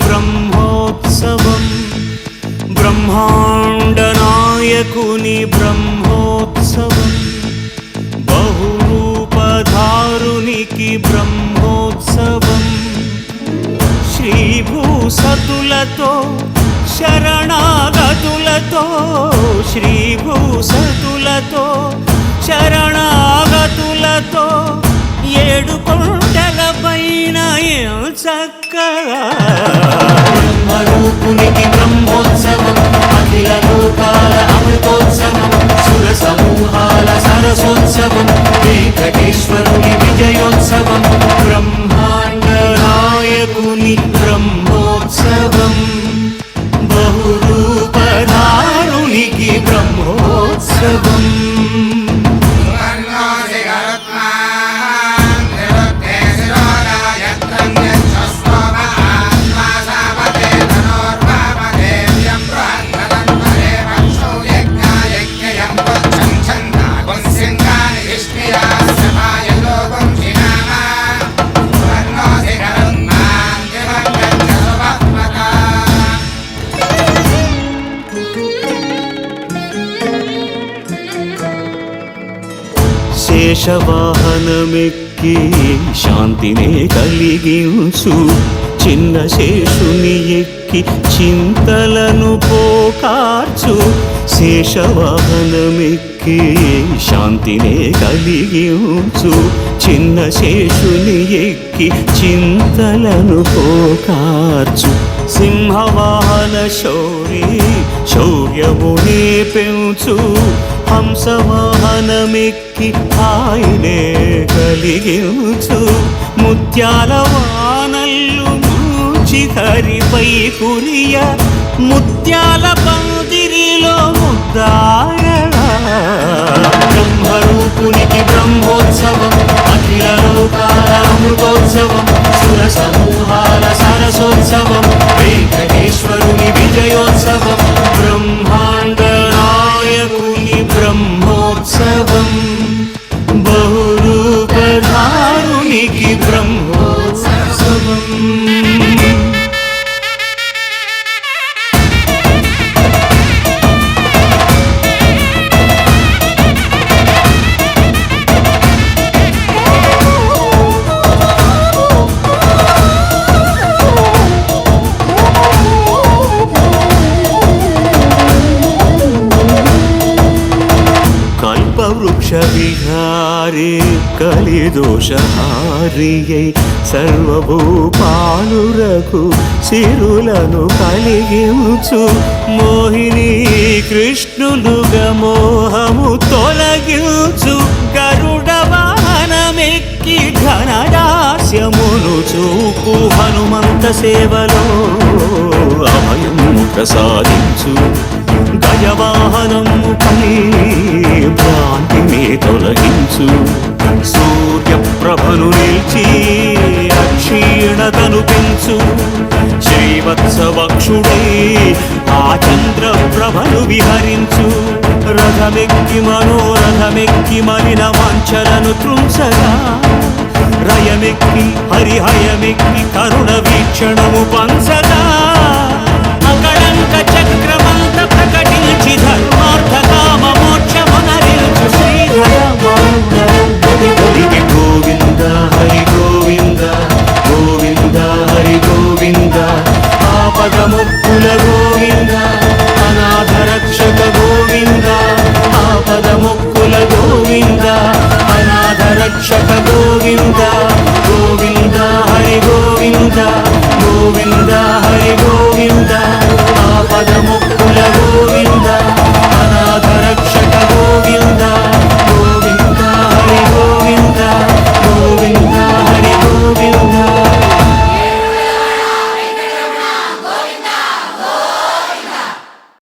బ్రహ్మోత్సవం, బ్రహ్మాండ నాయకుని బ్రహ్మోత్సవం, బహురూపధారునికి బ్రహ్మోత్సవం, శ్రీభూసతులతో శరణాగతులతో, శ్రీభూసతులతో శరణాగతులతో, ఏడు కొండల పైన చక్కగా బ్రహ్మరూపునికి బ్రహ్మోత్సవం, అఖిల లోకాల అమృతోత్సవం, సుర సమూహాల సరసోత్సవం, వెంకటేశ్వరుని విజయోత్సవం, బ్రహ్మాండ నాయకుని బ్రహ్మోత్సవం, బహురూపధారునికి బ్రహ్మోత్సవం. శేషవాహనమెక్కి శాంతినే కలిగించు, చిన్న శేషుని ఎక్కి చింతలను పోకార్చు, శేషవాహనమెక్కి శాంతినే కలిగించు, చిన్న శేషుని ఎక్కి చింతలను పోకార్చు, సింహవాహన శౌరి శౌర్యమునే పెంచు, హంసవాహనమెక్కి హాయినే కలిగించు, ముత్యాల వానల్లు మూచి హరిపై కురియ, ముత్యాల పందిరిలో ముద్దాయగా బ్రహ్మరూపునికి బ్రహ్మోత్సవం, అఖిల లోకాల అమృతోత్సవం, సుర సమూహాల సరసోత్సవం, వెంకటేశ్వరుని విజయోత్సవం, బ్రహ్మాండ నాయకుని బ్రహ్మోత్సవం, బహురూపధారునికి బ్రహ్మోత్సవం. వృక్ష విహారి కలిదోషహారియై, సర్వభూపాలురకు సిరులను కలిగించు, మోహిని కృష్ణులుగా మోహము తొలగించు, గరుడ వాహనమెక్కి ఘనదాస్యమును చూపు, హనుమంత సేవలో అభయము ప్రసాదించు, గజవాహనము పై భ్రాంతిని తొలగించు, సూర్యప్రభను నిలిచి అక్షీణతను పెంచు, శ్రీవత్సవక్షుడై ఆ చంద్రప్రభను విహరించు, రథమెక్కి మనోరథమెక్కి మలిన వాంఛలను త్రుంచగా, రయమెక్కి హరిహయమెక్కి కరుణ వీక్షణము పంచగా,